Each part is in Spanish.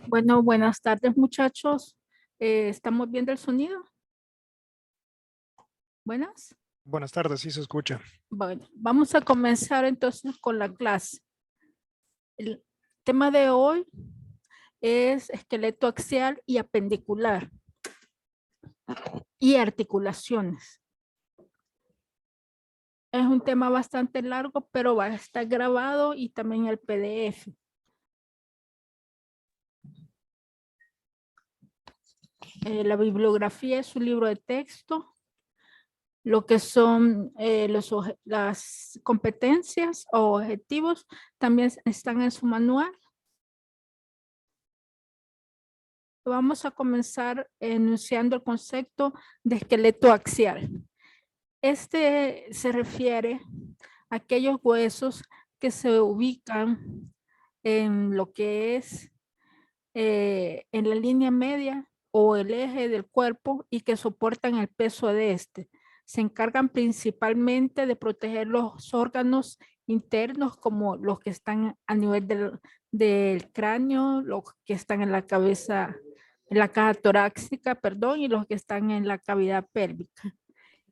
Bueno, buenas tardes, muchachos. ¿Estamos viendo el sonido? Buenas. Buenas tardes, sí se escucha. Bueno, vamos a comenzar entonces con la clase. El tema de hoy es esqueleto axial y apendicular y articulaciones. Es un tema bastante largo, pero va a estar grabado y también el PDF. La bibliografía es un libro de texto. Lo que son las competencias o objetivos también están en su manual. Vamos a comenzar enunciando el concepto de esqueleto axial. Este se refiere a aquellos huesos que se ubican en lo que es en la línea media o el eje del cuerpo y que soportan el peso de este. Se encargan principalmente de proteger los órganos internos como los que están a nivel del cráneo, los que están en la cabeza, en la caja torácica, perdón, y los que están en la cavidad pélvica.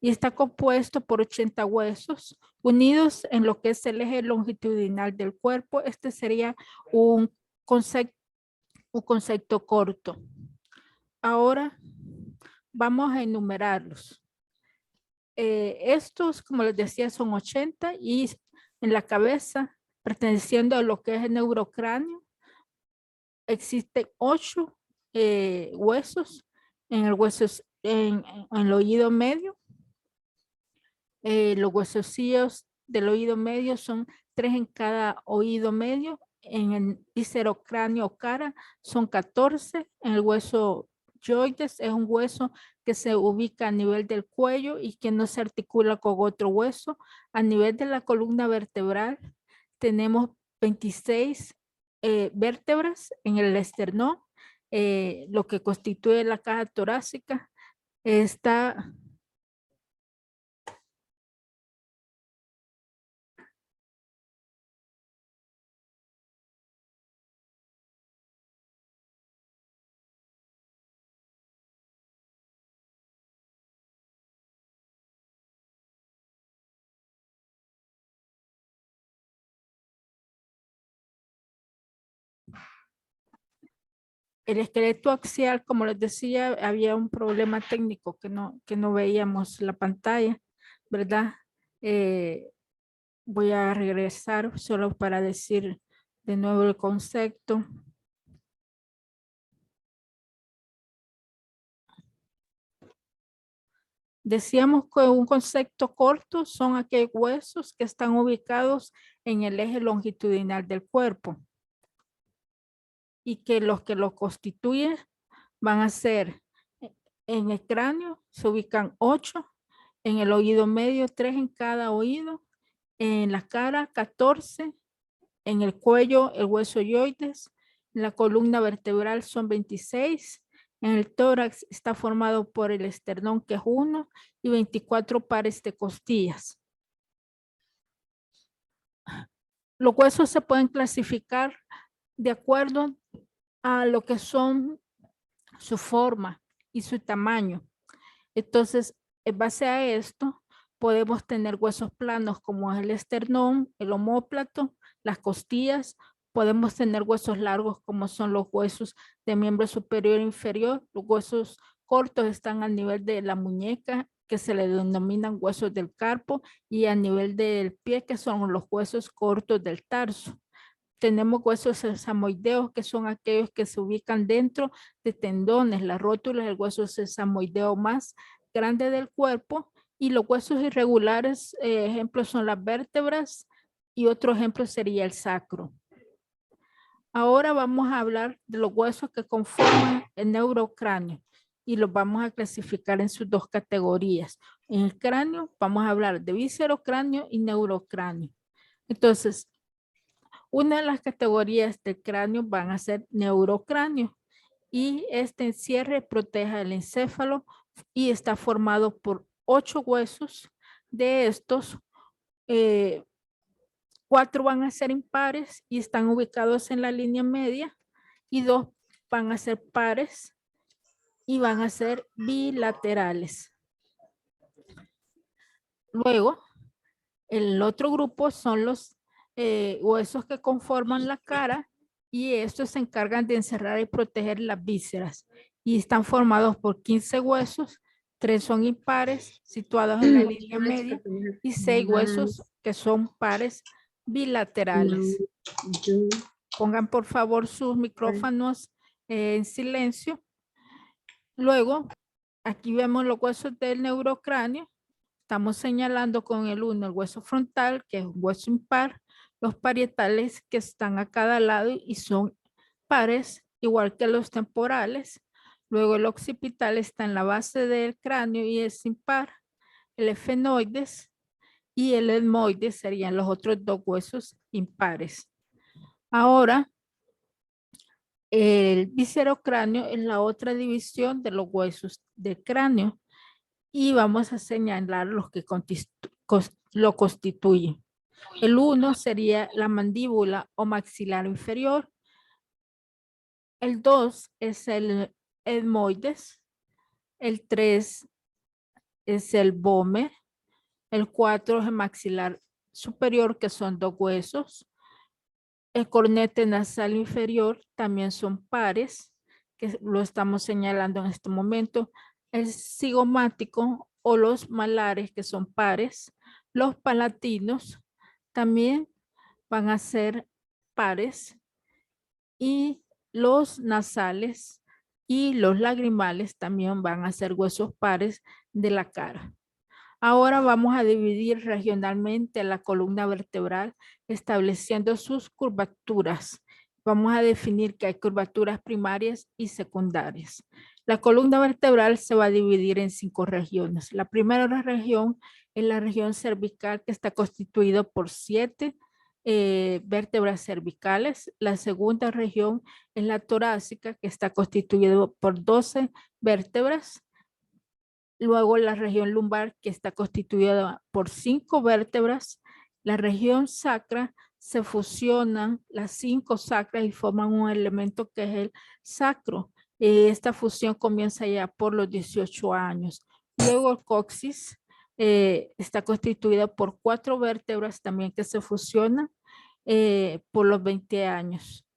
Y está compuesto por 80 huesos unidos en lo que es el eje longitudinal del cuerpo. Este sería un concepto corto. Ahora vamos a enumerarlos. Estos, como les decía, son 80 y en la cabeza, perteneciendo a lo que es el neurocráneo, existen 8 huesos en el hueso, en el oído medio. Los huesecillos del oído medio son 3 en cada oído medio. En el viscerocráneo o cara son 14. En el hueso yoides es un hueso que se ubica a nivel del cuello y que no se articula con otro hueso. A nivel de la columna vertebral tenemos 26 vértebras en el esternón, lo que constituye la caja torácica. Está el esqueleto axial, como les decía, había un problema técnico que no veíamos la pantalla, ¿verdad? Eh, Voy a regresar solo para decir de nuevo el concepto. Decíamos que un concepto corto son aquellos huesos que están ubicados en el eje longitudinal del cuerpo y que los constituyen van a ser en el cráneo, se ubican 8, en el oído medio 3 en cada oído, en la cara 14, en el cuello el hueso yoides, en la columna vertebral son 26, en el tórax está formado por el esternón que es 1 y 24 pares de costillas. Los huesos se pueden clasificar de acuerdo a lo que son su forma y su tamaño. Entonces, en base a esto, podemos tener huesos planos como el esternón, el omóplato, las costillas. Podemos tener huesos largos como son los huesos de miembro superior e inferior. Los huesos cortos están al nivel de la muñeca, que se le denominan huesos del carpo, y a nivel del pie, que son los huesos cortos del tarso. Tenemos huesos sesamoideos, que son aquellos que se ubican dentro de tendones, las rótulas, el hueso sesamoideo más grande del cuerpo, y los huesos irregulares, ejemplos son las vértebras, y otro ejemplo sería el sacro. Ahora vamos a hablar de los huesos que conforman el neurocráneo y los vamos a clasificar en sus dos categorías. En el cráneo vamos a hablar de viscerocráneo y neurocráneo. Entonces, una de las categorías del cráneo van a ser neurocráneo y este encierre protege el encéfalo y está formado por 8 huesos. De estos, 4 van a ser impares y están ubicados en la línea media y 2 van a ser pares y van a ser bilaterales. Luego, el otro grupo son los huesos que conforman la cara y estos se encargan de encerrar y proteger las vísceras y están formados por 15 huesos, 3 son impares situados en la línea media y 6 huesos que son pares bilaterales. Pongan por favor sus micrófonos en silencio. Luego, aquí vemos los huesos del neurocráneo. Estamos señalando con el 1 el hueso frontal, que es un hueso impar, los parietales que están a cada lado y son pares, igual que los temporales. Luego el occipital está en la base del cráneo y es impar. El efenoides y el etmoides serían los otros 2 huesos impares. Ahora, el viscerocráneo es la otra división de los huesos del cráneo y vamos a señalar los que lo constituyen. El 1 sería la mandíbula o maxilar inferior. El 2 es el etmoides. El 3 es el vome. El 4 es el maxilar superior, que son 2 huesos. El cornete nasal inferior también son pares, que lo estamos señalando en este momento. El cigomático o los malares, que son pares. Los palatinos también van a ser pares. Y los nasales y los lagrimales también van a ser huesos pares de la cara. Ahora vamos a dividir regionalmente la columna vertebral estableciendo sus curvaturas. Vamos a definir que hay curvaturas primarias y secundarias. La columna vertebral se va a dividir en 5 regiones. La primera región es la región cervical, que está constituida por 7 vértebras cervicales. La segunda región es la torácica, que está constituida por 12 vértebras. Luego la región lumbar, que está constituida por 5 vértebras. La región sacra, se fusionan las 5 sacras y forman un elemento que es el sacro. Esta fusión comienza ya por los 18 años. Luego el coxis está constituida por 4 vértebras también que se fusionan por los 20 años.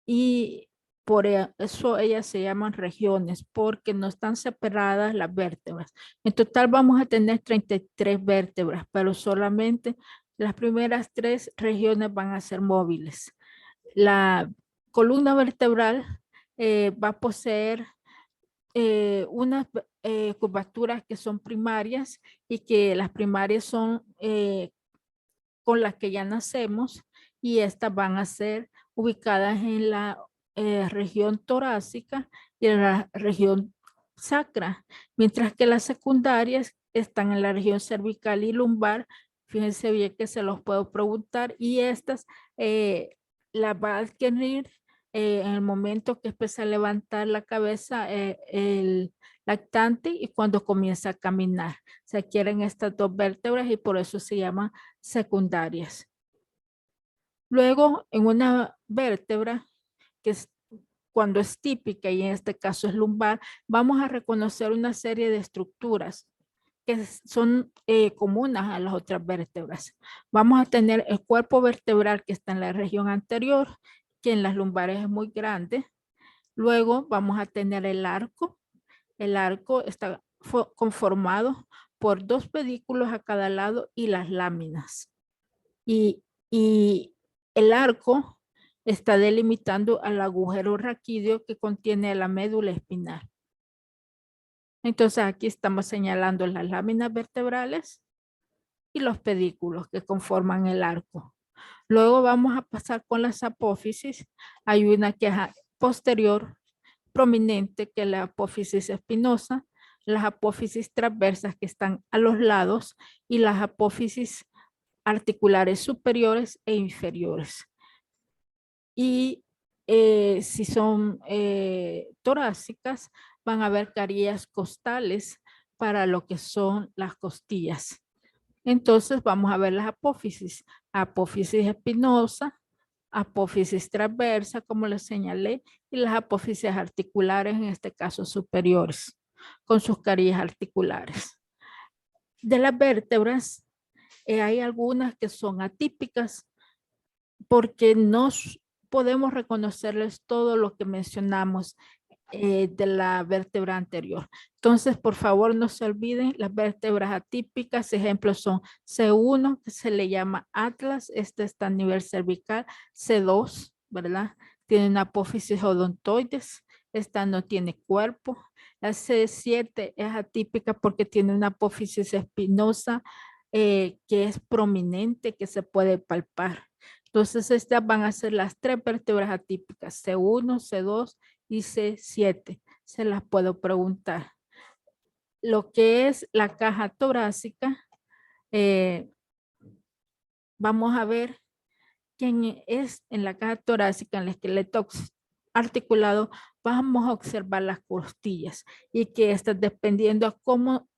Y por eso ellas se llaman regiones, porque no están separadas las vértebras. En total vamos a tener 33 vértebras, pero solamente las primeras 3 regiones van a ser móviles. La columna vertebral va a poseer unas curvaturas que son primarias y que las primarias son con las que ya nacemos y estas van a ser ubicadas en la región torácica y en la región sacra, mientras que las secundarias están en la región cervical y lumbar. Fíjense bien que se los puedo preguntar y estas las va a adquirir en el momento que empieza a levantar la cabeza el lactante y cuando comienza a caminar. Se adquieren estas 2 vértebras y por eso se llaman secundarias. Luego, en una vértebra, que es cuando es típica y en este caso es lumbar, vamos a reconocer una serie de estructuras que son comunes a las otras vértebras. Vamos a tener el cuerpo vertebral que está en la región anterior, que en las lumbares es muy grande. Luego vamos a tener el arco. El arco está conformado por 2 pedículos a cada lado y las láminas. Y el arco está delimitando al agujero raquídeo que contiene la médula espinal. Entonces aquí estamos señalando las láminas vertebrales y los pedículos que conforman el arco. Luego vamos a pasar con las apófisis. Hay una que es posterior, prominente, que es la apófisis espinosa, las apófisis transversas que están a los lados y las apófisis articulares superiores e inferiores. Y si son torácicas, van a haber carillas costales para lo que son las costillas. Entonces vamos a ver las apófisis. Apófisis espinosa, apófisis transversa, como les señalé, y las apófisis articulares, en este caso superiores, con sus carillas articulares. De las vértebras, hay algunas que son atípicas porque no podemos reconocerles todo lo que mencionamos de la vértebra anterior. Entonces, por favor, no se olviden las vértebras atípicas. Ejemplos son C1, que se le llama Atlas. Este está a nivel cervical. C2, ¿verdad? Tiene una apófisis odontoides. Esta no tiene cuerpo. La C7 es atípica porque tiene una apófisis espinosa que es prominente, que se puede palpar. Entonces, estas van a ser las tres vértebras atípicas, C1, C2 y C7. Se las puedo preguntar. Lo que es la caja torácica, vamos a ver quién es en la caja torácica, en el esqueleto articulado, vamos a observar las costillas y que estas, dependiendo a cómo,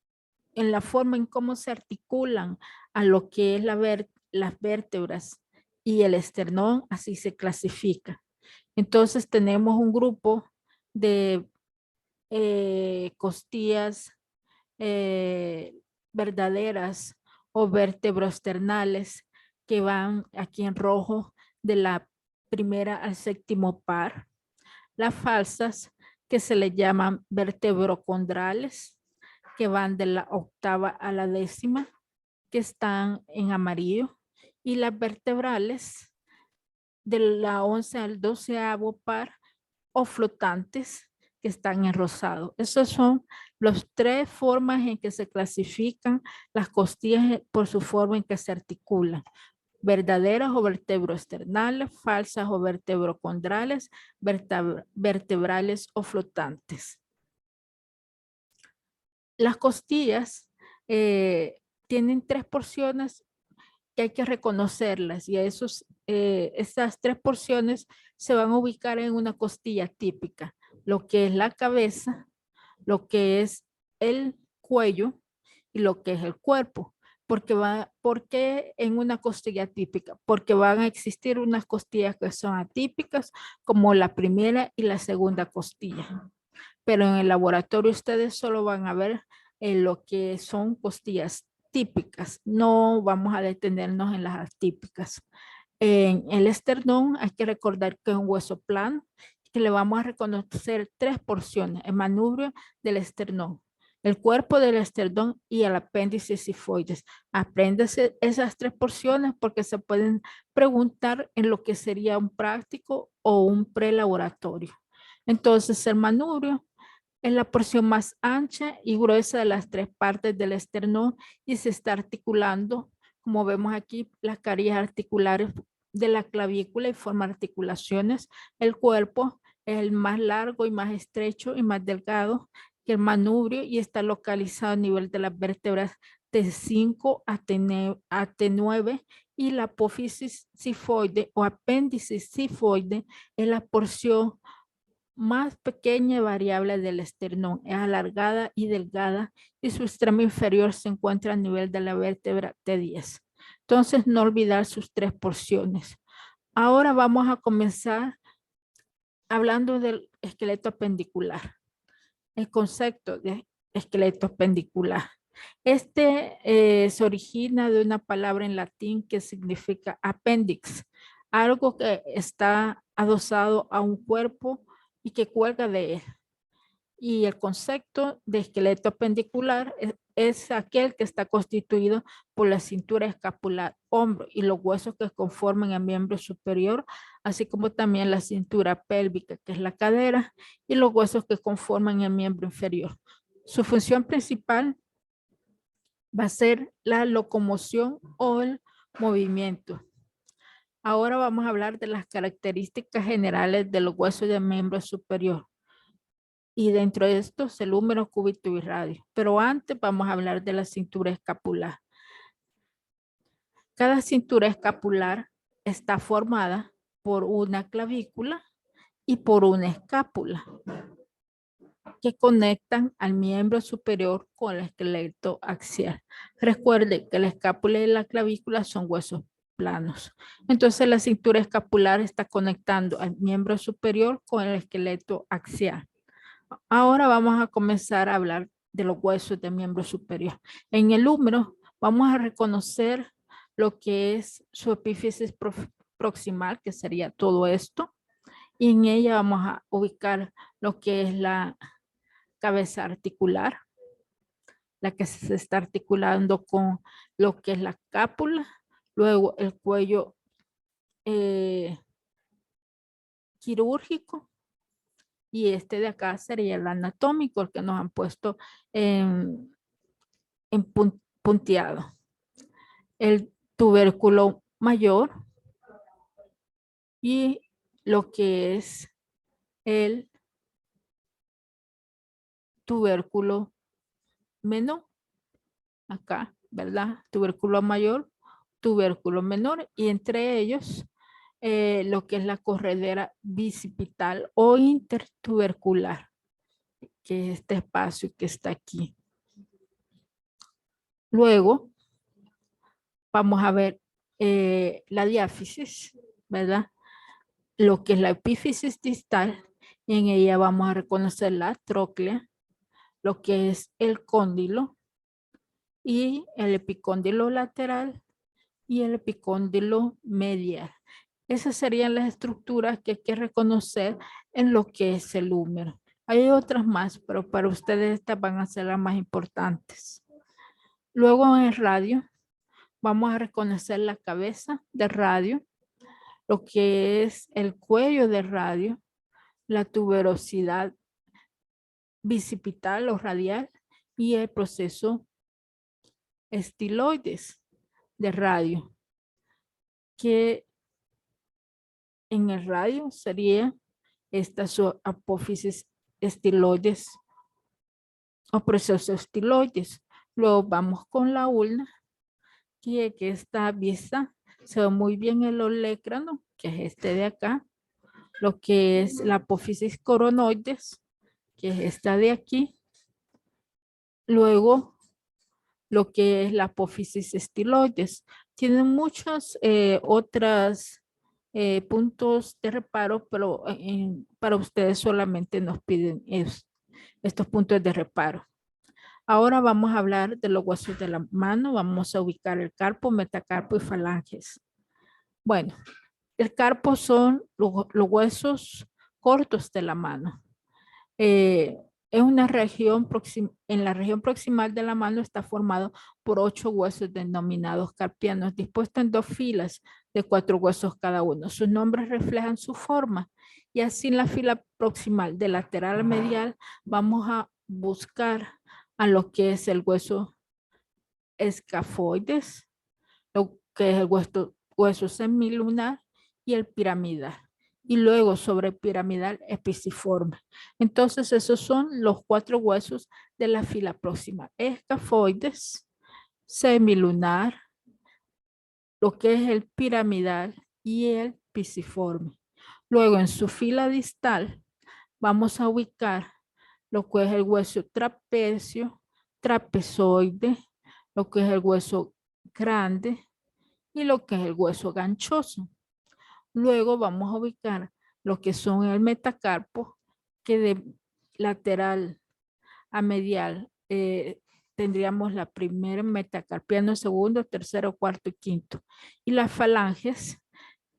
en la forma en cómo se articulan a lo que es las vértebras y el esternón, así se clasifica. Entonces tenemos un grupo de costillas verdaderas o vertebrosternales que van aquí en rojo de la primera al séptimo par. Las falsas, que se le llaman vertebrocondrales, que van de la octava a la décima, que están en amarillo. Y las vertebrales de la 11 al 12avo par o flotantes, que están en rosado. Esas son las tres formas en que se clasifican las costillas por su forma en que se articulan. Verdaderas o vertebroesternales, falsas o vertebrocondrales, vertebrales o flotantes. Las costillas tienen tres porciones que hay que reconocerlas y esas tres porciones se van a ubicar en una costilla típica, lo que es la cabeza, lo que es el cuello y lo que es el cuerpo. ¿Por qué en una costilla típica? Porque van a existir unas costillas que son atípicas, como la primera y la segunda costilla. Pero en el laboratorio ustedes solo van a ver lo que son costillas típicas. No vamos a detenernos en las atípicas. En el esternón hay que recordar que es un hueso plano, que le vamos a reconocer tres porciones: el manubrio del esternón, el cuerpo del esternón y el apéndice sifoides. Apréndase esas tres porciones porque se pueden preguntar en lo que sería un práctico o un prelaboratorio. Entonces, el manubrio es la porción más ancha y gruesa de las tres partes del esternón y se está articulando, como vemos aquí, las carillas articulares de la clavícula y forma articulaciones. El cuerpo es el más largo y más estrecho y más delgado que el manubrio y está localizado a nivel de las vértebras T5 a T9 y la apófisis sifoide o apéndice sifoide es la porción más pequeña y variable del esternón. Es alargada y delgada y su extremo inferior se encuentra a nivel de la vértebra T10. Entonces, no olvidar sus tres porciones. Ahora vamos a comenzar hablando del esqueleto apendicular. El concepto de esqueleto apendicular. Este se origina de una palabra en latín que significa appendix, algo que está adosado a un cuerpo y que cuelga de él. Y el concepto de esqueleto apendicular es aquel que está constituido por la cintura escapular, hombro y los huesos que conforman el miembro superior, así como también la cintura pélvica, que es la cadera, y los huesos que conforman el miembro inferior. Su función principal va a ser la locomoción o el movimiento. Ahora vamos a hablar de las características generales de los huesos del miembro superior. Y dentro de estos el húmero, cúbito y radio. Pero antes vamos a hablar de la cintura escapular. Cada cintura escapular está formada por una clavícula y por una escápula que conectan al miembro superior con el esqueleto axial. Recuerde que la escápula y la clavícula son huesos planos. Entonces la cintura escapular está conectando al miembro superior con el esqueleto axial. Ahora vamos a comenzar a hablar de los huesos del miembro superior. En el húmero vamos a reconocer lo que es su epífisis proximal, que sería todo esto. Y en ella vamos a ubicar lo que es la cabeza articular, la que se está articulando con lo que es la cápula, luego el cuello quirúrgico, y este de acá sería el anatómico, el que nos han puesto en punteado. El tubérculo mayor y lo que es el tubérculo menor. Acá, ¿verdad? Tubérculo mayor, tubérculo menor, y entre ellos lo que es la corredera bicipital o intertubercular, que es este espacio que está aquí. Luego vamos a ver la diáfisis, ¿verdad? Lo que es la epífisis distal, y en ella vamos a reconocer la tróclea, lo que es el cóndilo y el epicóndilo lateral y el epicóndilo medial. Esas serían las estructuras que hay que reconocer en lo que es el húmero. Hay otras más, pero para ustedes estas van a ser las más importantes. Luego en el radio vamos a reconocer la cabeza del radio, lo que es el cuello del radio, la tuberosidad bicipital o radial y el proceso estiloides de radio, que en el radio sería esta su apófisis estiloides o proceso estiloides. Luego vamos con la ulna, que está vista, se ve muy bien el olecrano, que es este de acá, lo que es la apófisis coronoides, que es esta de aquí. Luego lo que es la apófisis estiloides. Tienen muchos otros puntos de reparo, pero para ustedes solamente nos piden estos puntos de reparo. Ahora vamos a hablar de los huesos de la mano. Vamos a ubicar el carpo, metacarpo y falanges. Bueno, el carpo son los huesos cortos de la mano. Es una región en la región proximal de la mano está formado por 8 huesos denominados carpianos, dispuestos en 2 filas de 4 huesos cada uno. Sus nombres reflejan su forma, y así en la fila proximal de lateral a medial vamos a buscar a lo que es el hueso escafoides, lo que es el hueso semilunar y el piramidal. Y luego sobre piramidal epiciforme. Entonces esos son los 4 huesos de la fila próxima: escafoides, semilunar, lo que es el piramidal y el pisiforme. Luego en su fila distal vamos a ubicar lo que es el hueso trapecio, trapezoide, lo que es el hueso grande y lo que es el hueso ganchoso. Luego vamos a ubicar lo que son el metacarpo, que de lateral a medial tendríamos la primera metacarpiano, segundo, tercero, cuarto y quinto. Y las falanges,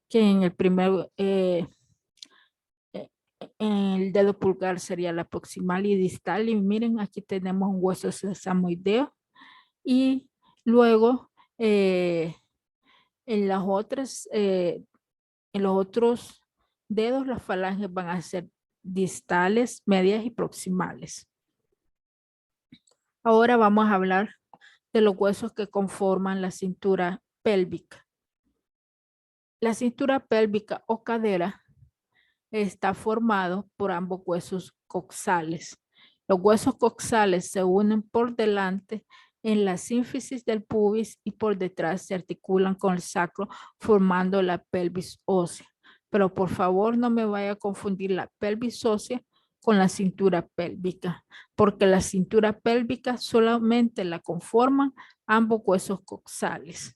que en el primer, en el dedo pulgar sería la proximal y distal. Y miren, aquí tenemos un hueso sesamoideo. Y luego en las otras, en los otros dedos, las falanges van a ser distales, medias y proximales. Ahora vamos a hablar de los huesos que conforman la cintura pélvica. La cintura pélvica o cadera está formado por ambos huesos coxales. Los huesos coxales se unen por delante en la sínfisis del pubis y por detrás se articulan con el sacro formando la pelvis ósea. Pero por favor no me vaya a confundir la pelvis ósea con la cintura pélvica, porque la cintura pélvica solamente la conforman ambos huesos coxales.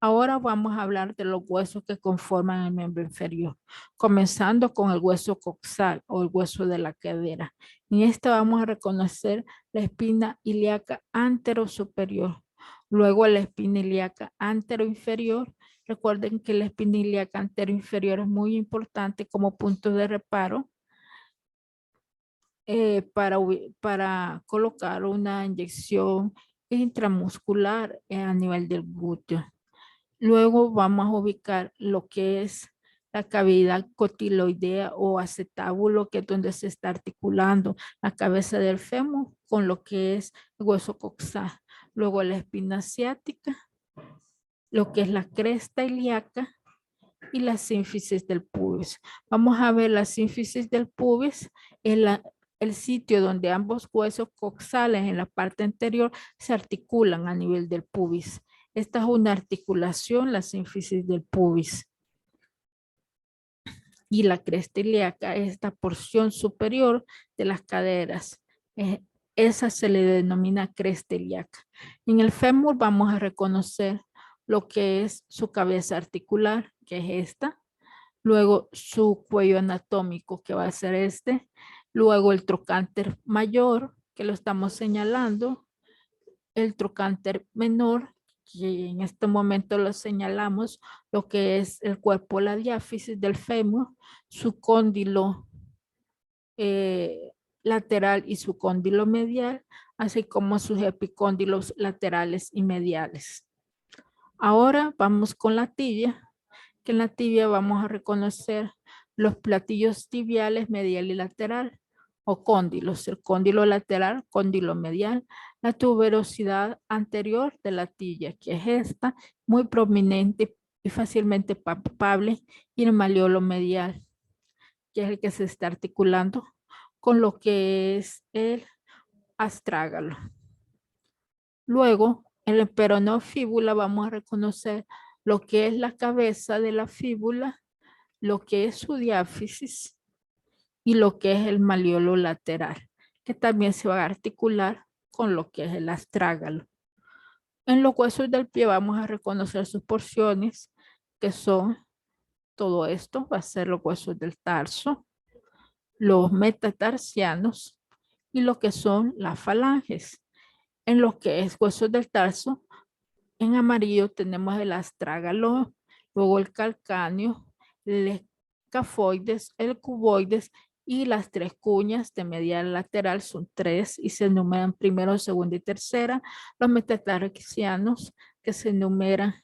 Ahora vamos a hablar de los huesos que conforman el miembro inferior, comenzando con el hueso coxal o el hueso de la cadera. En este vamos a reconocer la espina ilíaca anterosuperior, luego la espina ilíaca anteroinferior. Recuerden que la espina ilíaca anteroinferior es muy importante como punto de reparo para colocar una inyección intramuscular a nivel del glúteo. Luego vamos a ubicar lo que es la cavidad cotiloidea o acetábulo, que es donde se está articulando la cabeza del fémur con lo que es el hueso coxal. Luego la espina ciática, lo que es la cresta ilíaca y la sínfisis del pubis. Vamos a ver la sínfisis del pubis, el sitio donde ambos huesos coxales en la parte anterior se articulan a nivel del pubis. Esta es una articulación, la sínfisis del pubis. Y la cresta ilíaca es esta porción superior de las caderas. Esa se le denomina cresta ilíaca. En el fémur vamos a reconocer lo que es su cabeza articular, que es esta. Luego su cuello anatómico, que va a ser este. Luego el trocánter mayor, que lo estamos señalando. El trocánter menor, que en este momento lo señalamos, lo que es el cuerpo, la diáfisis del fémur, su cóndilo lateral y su cóndilo medial, así como sus epicóndilos laterales y mediales. Ahora vamos con la tibia, que en la tibia vamos a reconocer los platillos tibiales medial y lateral o cóndilos, el cóndilo lateral, cóndilo medial, la tuberosidad anterior de la tibia, que es esta, muy prominente y fácilmente palpable, y el maleolo medial, que es el que se está articulando con lo que es el astrágalo. Luego, en el peroneo fíbula vamos a reconocer lo que es la cabeza de la fíbula, lo que es su diáfisis y lo que es el maleolo lateral, que también se va a articular con lo que es el astrágalo. En los huesos del pie vamos a reconocer sus porciones, que son todo esto, va a ser los huesos del tarso, los metatarsianos y lo que son las falanges. En lo que es huesos del tarso, en amarillo tenemos el astrágalo, luego el calcáneo, el escafoides, el cuboides y las tres cuñas de medial lateral son 3 y se enumeran primero, segunda y tercera. Los metatarsianos que se enumeran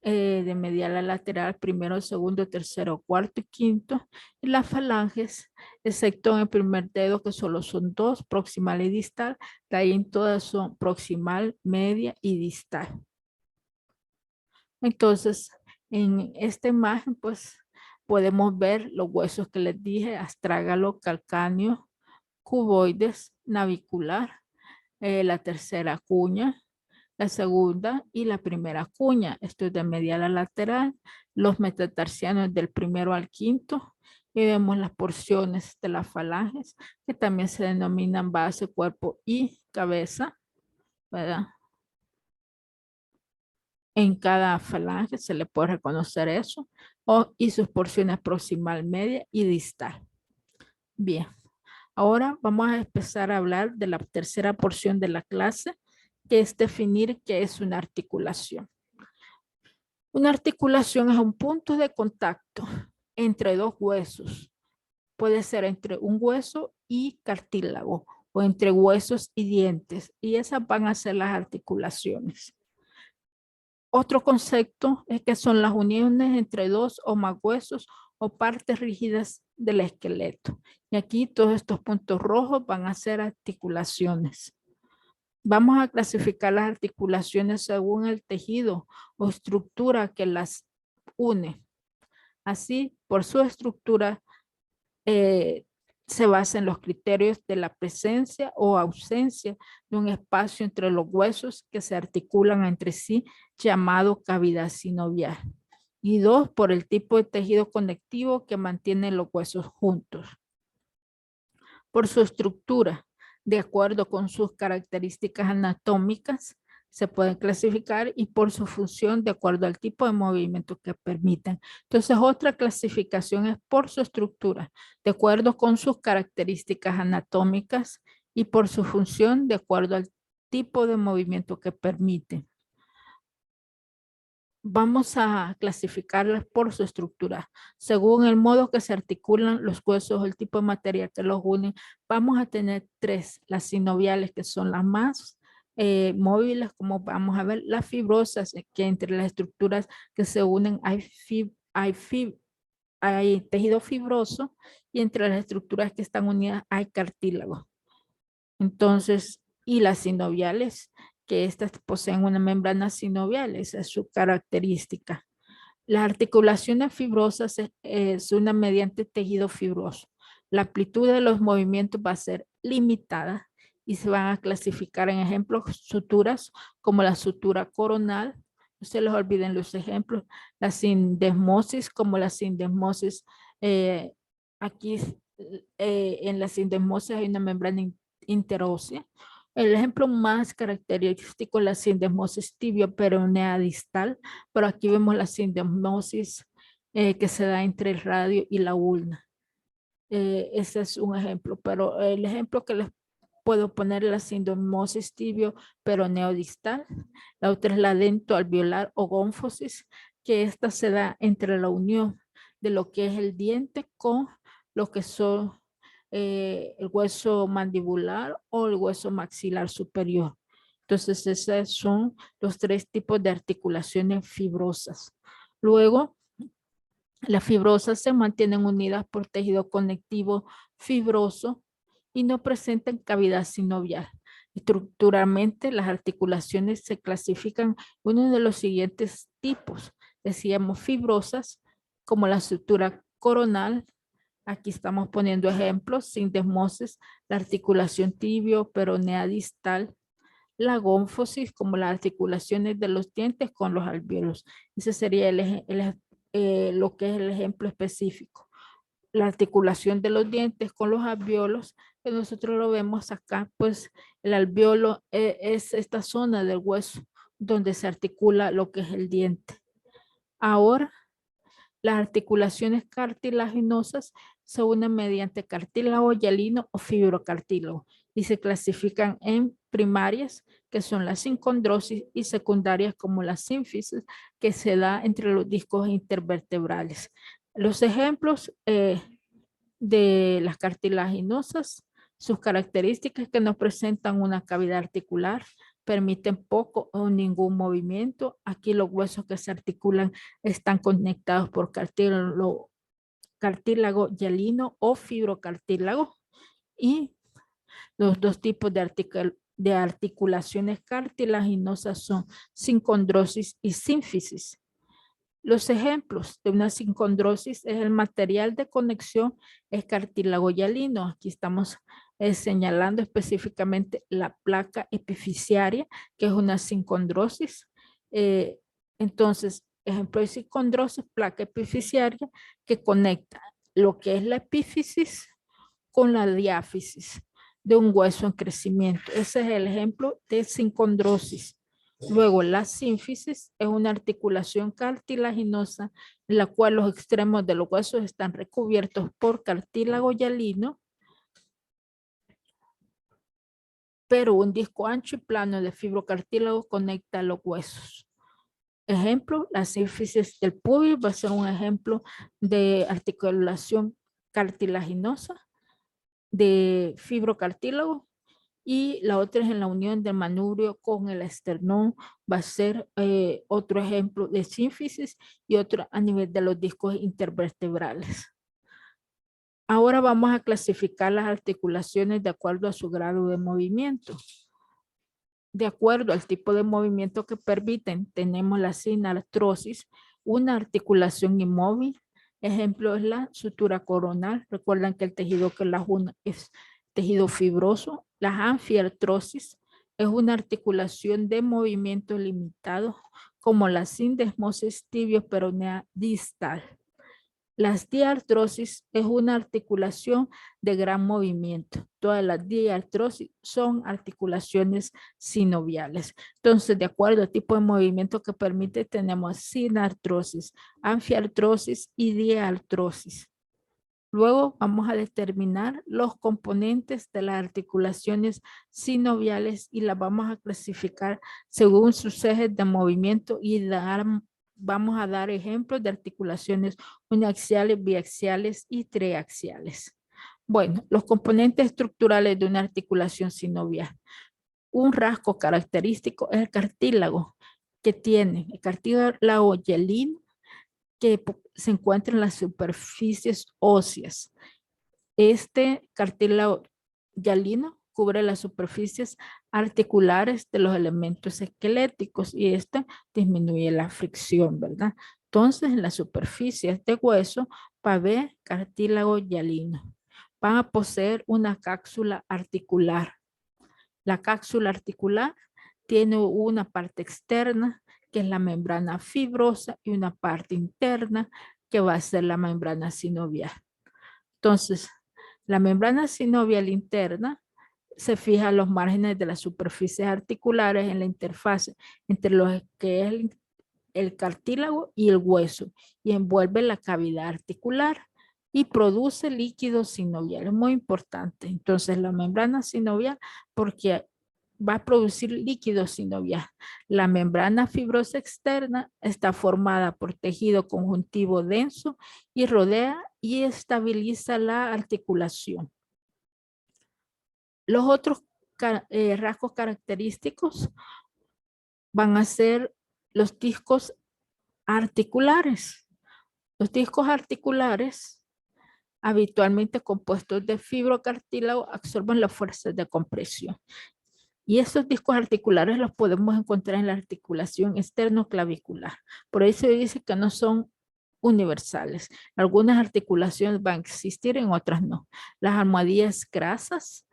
de medial a lateral, primero, segundo, tercero, cuarto y quinto. Y las falanges, excepto en el primer dedo, que solo son 2, proximal y distal. De ahí en todas son proximal, media y distal. Entonces, en esta imagen, pues, podemos ver los huesos que les dije, astrágalo, calcáneo, cuboides, navicular, la tercera cuña, la segunda y la primera cuña. Esto es de medial a lateral, los metatarsianos del primero al quinto, y vemos las porciones de las falanges, que también se denominan base, cuerpo y cabeza, ¿verdad? En cada falange se le puede reconocer eso, y sus porciones proximal, media y distal. Bien, ahora vamos a empezar a hablar de la tercera porción de la clase, que es definir qué es una articulación. Una articulación es un punto de contacto entre dos huesos. Puede ser entre un hueso y cartílago o entre huesos y dientes, y esas van a ser las articulaciones. Otro concepto es que son las uniones entre dos o más huesos o partes rígidas del esqueleto. Y aquí todos estos puntos rojos van a ser articulaciones. Vamos a clasificar las articulaciones según el tejido o estructura que las une. Así, por su estructura, se basa en los criterios de la presencia o ausencia de un espacio entre los huesos que se articulan entre sí, llamado cavidad sinovial. Y 2, por el tipo de tejido conectivo que mantiene los huesos juntos. Por su estructura, de acuerdo con sus características anatómicas, Se pueden clasificar y por su función de acuerdo al tipo de movimiento que permiten. Entonces, otra clasificación es por su estructura, de acuerdo con sus características anatómicas y por su función de acuerdo al tipo de movimiento que permiten. Vamos a clasificarlas por su estructura. Según el modo que se articulan los huesos, el tipo de material que los une, vamos a tener tres: las sinoviales, que son las más móviles, como vamos a ver; las fibrosas, que entre las estructuras que se unen hay tejido fibroso, y entre las estructuras que están unidas hay cartílago. Entonces, y las sinoviales, que estas poseen una membrana sinovial, esa es su característica. Las articulaciones fibrosas es una mediante tejido fibroso. La amplitud de los movimientos va a ser limitada y se van a clasificar en ejemplos suturas como la sutura coronal. No se les olviden los ejemplos. La sindesmosis, como la sindesmosis. Aquí en la sindesmosis hay una membrana interósea. El ejemplo más característico es la sindesmosis tibio-peronea distal, pero aquí vemos la sindesmosis que se da entre el radio y la ulna. Ese es un ejemplo, pero el ejemplo que les puedo poner es la sindesmosis tibio-peroneo distal. La otra es la dentoalveolar o gónfosis, que esta se da entre la unión de lo que es el diente con lo que son el hueso mandibular o el hueso maxilar superior. Entonces, esos son los tres tipos de articulaciones fibrosas. Luego, las fibrosas se mantienen unidas por tejido conectivo fibroso y no presentan cavidad sinovial. Estructuralmente, las articulaciones se clasifican en uno de los siguientes tipos. Decíamos fibrosas, como la sutura coronal. Aquí estamos poniendo ejemplos: sindesmosis, la articulación tibio-peronea distal; la gónfosis, como las articulaciones de los dientes con los alvéolos. Ese sería lo que es el ejemplo específico. La articulación de los dientes con los alvéolos, que nosotros lo vemos acá, pues el alvéolo es esta zona del hueso donde se articula lo que es el diente. Ahora, las articulaciones cartilaginosas se unen mediante cartílago hialino o fibrocartílago y se clasifican en primarias, que son la sincondrosis, y secundarias, como la sínfisis, que se da entre los discos intervertebrales. Los ejemplos de las cartilaginosas: sus características, que no presentan una cavidad articular, permiten poco o ningún movimiento. Aquí los huesos que se articulan están conectados por cartílago hialino o fibrocartílago. Y los dos tipos de articulaciones cartilaginosas son sincondrosis y sínfisis. Los ejemplos de una sincondrosis es el material de conexión es cartílago hialino. Aquí estamos señalando específicamente la placa epifisiaria, que es una sincondrosis. Entonces, ejemplo de sincondrosis: placa epifisiaria que conecta lo que es la epífisis con la diáfisis de un hueso en crecimiento. Ese es el ejemplo de sincondrosis. Luego, la sínfisis es una articulación cartilaginosa en la cual los extremos de los huesos están recubiertos por cartílago hialino, pero un disco ancho y plano de fibrocartílago conecta los huesos. Ejemplo, la sínfisis del pubis va a ser un ejemplo de articulación cartilaginosa de fibrocartílago. Y la otra es en la unión del manubrio con el esternón, va a ser otro ejemplo de sínfisis, y otro a nivel de los discos intervertebrales. Ahora vamos a clasificar las articulaciones de acuerdo a su grado de movimiento. De acuerdo al tipo de movimiento que permiten, tenemos la sinartrosis, una articulación inmóvil. Ejemplo es la sutura coronal. Recuerdan que el tejido que la une es tejido fibroso. La anfiartrosis es una articulación de movimiento limitado, como la sindesmosis tibio-peronea distal. Las diartrosis es una articulación de gran movimiento. todas las diartrosis son articulaciones sinoviales. Entonces, de acuerdo al tipo de movimiento que permite, tenemos sinartrosis, anfiartrosis y diartrosis. Luego vamos a determinar los componentes de las articulaciones sinoviales y las vamos a clasificar según sus ejes de movimiento y vamos a dar ejemplos de articulaciones uniaxiales, biaxiales y triaxiales. Bueno, los componentes estructurales de una articulación sinovial. Un rasgo característico es el cartílago que tiene el cartílago hialino que se encuentra en las superficies óseas. Este cartílago hialino cubre las superficies articulares de los elementos esqueléticos y esto disminuye la fricción, ¿verdad? Entonces, en las superficies de hueso va a haber cartílago hialino. Van a poseer una cápsula articular. La cápsula articular tiene una parte externa que es la membrana fibrosa y una parte interna que va a ser la membrana sinovial. Entonces, la membrana sinovial interna se fija en los márgenes de las superficies articulares en la interfaz entre lo que es el cartílago y el hueso y envuelve la cavidad articular y produce líquido sinovial. Es muy importante. Entonces, la membrana sinovial, porque va a producir líquido sinovial. La membrana fibrosa externa está formada por tejido conjuntivo denso y rodea y estabiliza la articulación. Los otros rasgos característicos van a ser los discos articulares. Los discos articulares, habitualmente compuestos de fibrocartílago, absorben las fuerzas de compresión. Y esos discos articulares los podemos encontrar en la articulación externo-clavicular. Por eso se dice que no son universales. Algunas articulaciones van a existir, en otras no. Las almohadillas grasas,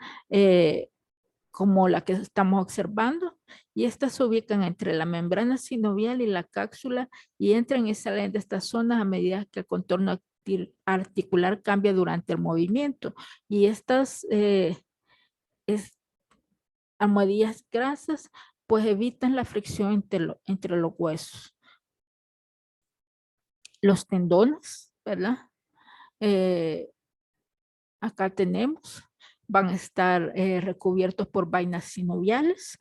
como la que estamos observando, y estas se ubican entre la membrana sinovial y la cápsula y entran y salen de estas zonas a medida que el contorno articular cambia durante el movimiento. Y estas almohadillas grasas pues evitan la fricción entre los huesos. Los tendones, ¿verdad? Acá tenemos, van a estar recubiertos por vainas sinoviales.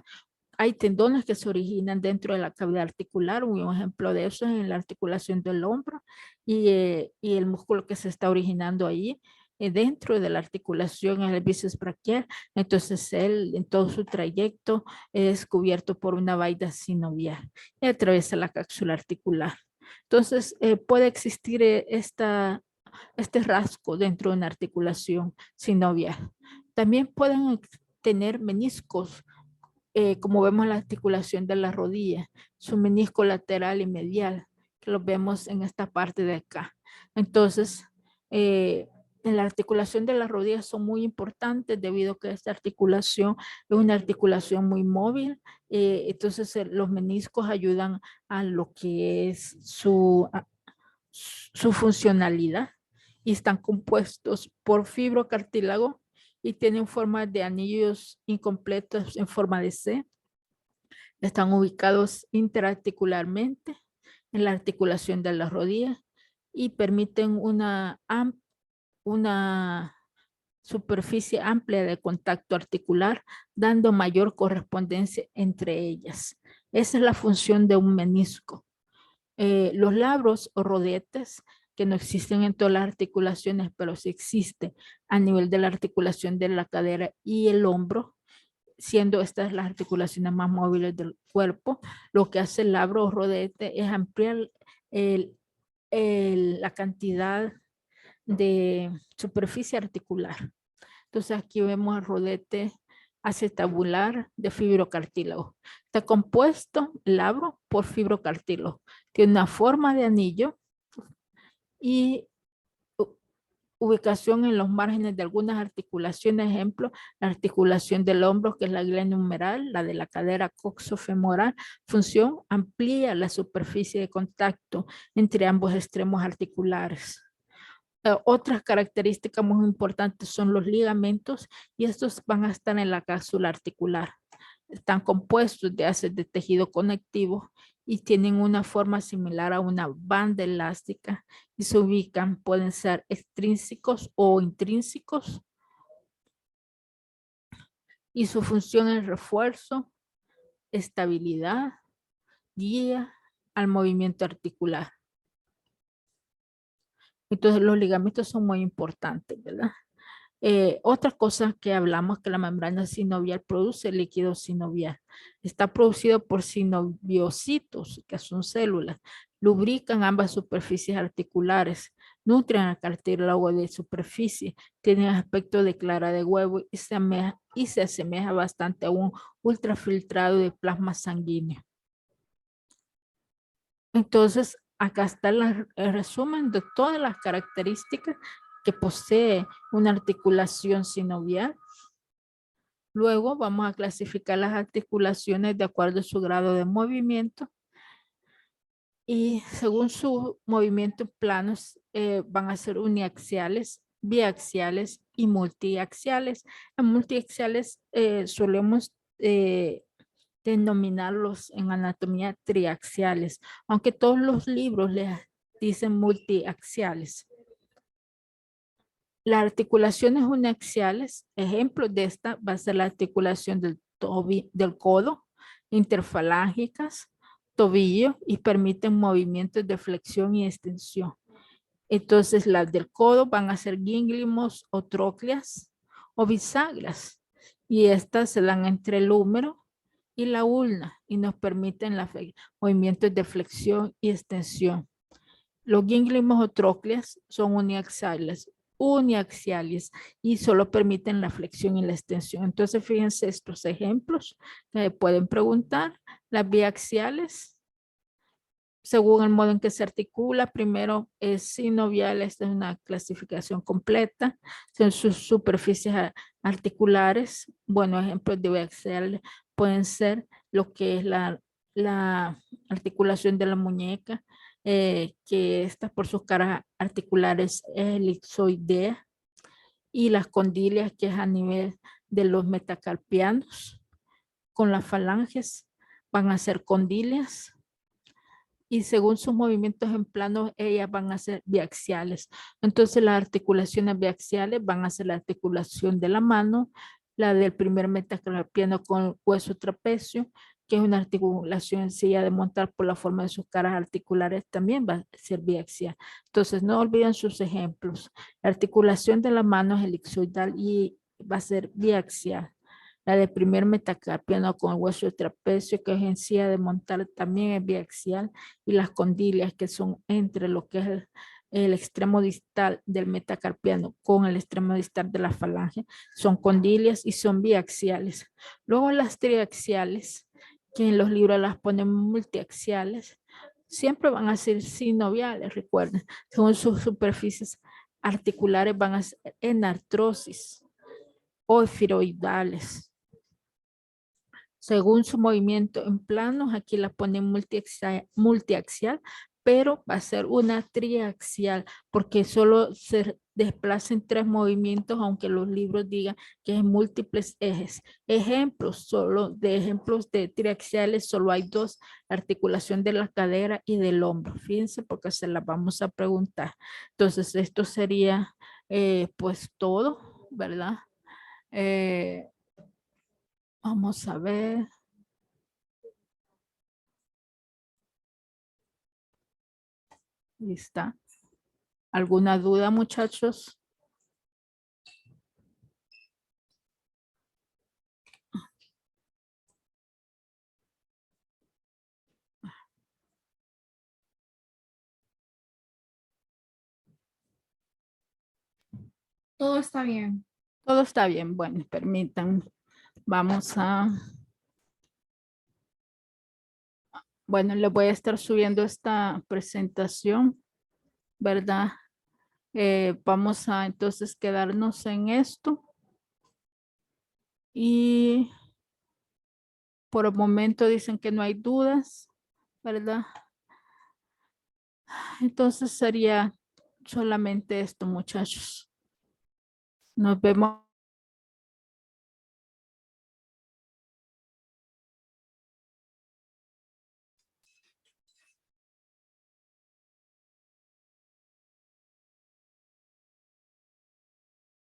Hay tendones que se originan dentro de la cavidad articular. Un ejemplo de eso es en la articulación del hombro y el músculo que se está originando ahí dentro de la articulación es el bíceps braquial. Entonces él en todo su trayecto es cubierto por una vaina sinovial y atraviesa la cápsula articular. Entonces puede existir este rasgo dentro de una articulación sinovial. También pueden tener meniscos, como vemos en la articulación de la rodilla, su menisco lateral y medial, que lo vemos en esta parte de acá. Entonces, en la articulación de las rodillas son muy importantes debido a que esta articulación es una articulación muy móvil. Entonces, los meniscos ayudan a lo que es su funcionalidad y están compuestos por fibrocartílago y tienen forma de anillos incompletos en forma de C. Están ubicados interarticularmente en la articulación de las rodillas y permiten una superficie amplia de contacto articular, dando mayor correspondencia entre ellas. Esa es la función de un menisco. Los labros o rodetes, que no existen en todas las articulaciones, pero sí existen a nivel de la articulación de la cadera y el hombro, siendo estas las articulaciones más móviles del cuerpo. Lo que hace el labro o rodete es ampliar la cantidad de superficie articular. Entonces aquí vemos el rodete acetabular de fibrocartílago. Está compuesto el labro por fibrocartílago. Tiene una forma de anillo y ubicación en los márgenes de algunas articulaciones, ejemplo, la articulación del hombro, que es la glena humeral, la de la cadera coxofemoral. Función: amplía la superficie de contacto entre ambos extremos articulares. Otras características muy importantes son los ligamentos y estos van a estar en la cápsula articular. Están compuestos de haces de tejido conectivo y tienen una forma similar a una banda elástica y se ubican, pueden ser extrínsecos o intrínsecos y su función es refuerzo, estabilidad, guía al movimiento articular. Entonces los ligamentos son muy importantes, ¿verdad? Otra cosa que hablamos que la membrana sinovial produce líquido sinovial. Está producido por sinoviocitos, que son células. Lubrican ambas superficies articulares. Nutren al cartílago de superficie. Tienen aspecto de clara de huevo y se asemeja bastante a un ultrafiltrado de plasma sanguíneo. Entonces, acá está el resumen de todas las características que posee una articulación sinovial. Luego vamos a clasificar las articulaciones de acuerdo a su grado de movimiento y según su movimiento planos van a ser uniaxiales, biaxiales y multiaxiales. En multiaxiales solemos denominarlos en anatomía triaxiales, aunque todos los libros les dicen multiaxiales. Las articulaciones uniaxiales, ejemplo de esta va a ser la articulación del codo, interfalángicas, tobillo y permiten movimientos de flexión y extensión. Entonces las del codo van a ser gíngulimos o trócleas o bisagras y estas se dan entre el húmero y la ulna y nos permiten los movimientos de flexión y extensión. Los gíngulimos o trócleas son uniaxiales y solo permiten la flexión y la extensión. Entonces, fíjense estos ejemplos que pueden preguntar. Las biaxiales, según el modo en que se articula, primero es sinovial, esta es una clasificación completa, son sus superficies articulares. Bueno, ejemplos de biaxiales pueden ser lo que es la articulación de la muñeca, que esta por sus caras articulares es elipsoidea, y las condilias, que es a nivel de los metacarpianos, con las falanges van a ser condilias, y según sus movimientos en plano, ellas van a ser biaxiales. Entonces las articulaciones biaxiales van a ser la articulación de la mano, la del primer metacarpiano con el hueso trapecio, que es una articulación sencilla de montar por la forma de sus caras articulares, también va a ser biaxial. Entonces no olviden sus ejemplos. La articulación de la mano es elipsoidal y va a ser biaxial. La del primer metacarpiano con el hueso trapecio, que es sencilla de montar, también es biaxial, y las condilias, que son entre lo que es el extremo distal del metacarpiano con el extremo distal de la falange, son condilias y son biaxiales. Luego las triaxiales, que en los libros las ponen multiaxiales, siempre van a ser sinoviales, recuerden, según sus superficies articulares van a ser enartrosis o esferoidales. Según su movimiento en planos, aquí la ponen multiaxial, pero va a ser una triaxial porque solo se desplaza en 3 movimientos, aunque los libros digan que es múltiples ejes. Ejemplos de triaxiales, solo hay 2, articulación de la cadera y del hombro. Fíjense porque se las vamos a preguntar. Entonces, esto sería pues todo, ¿verdad? Vamos a ver. ¿Lista? ¿Alguna duda, muchachos? Todo está bien. Todo está bien. Bueno, permitan. Vamos a... Bueno, les voy a estar subiendo esta presentación, ¿verdad? Vamos a entonces quedarnos en esto. Y por el momento dicen que no hay dudas, ¿verdad? Entonces sería solamente esto, muchachos. Nos vemos.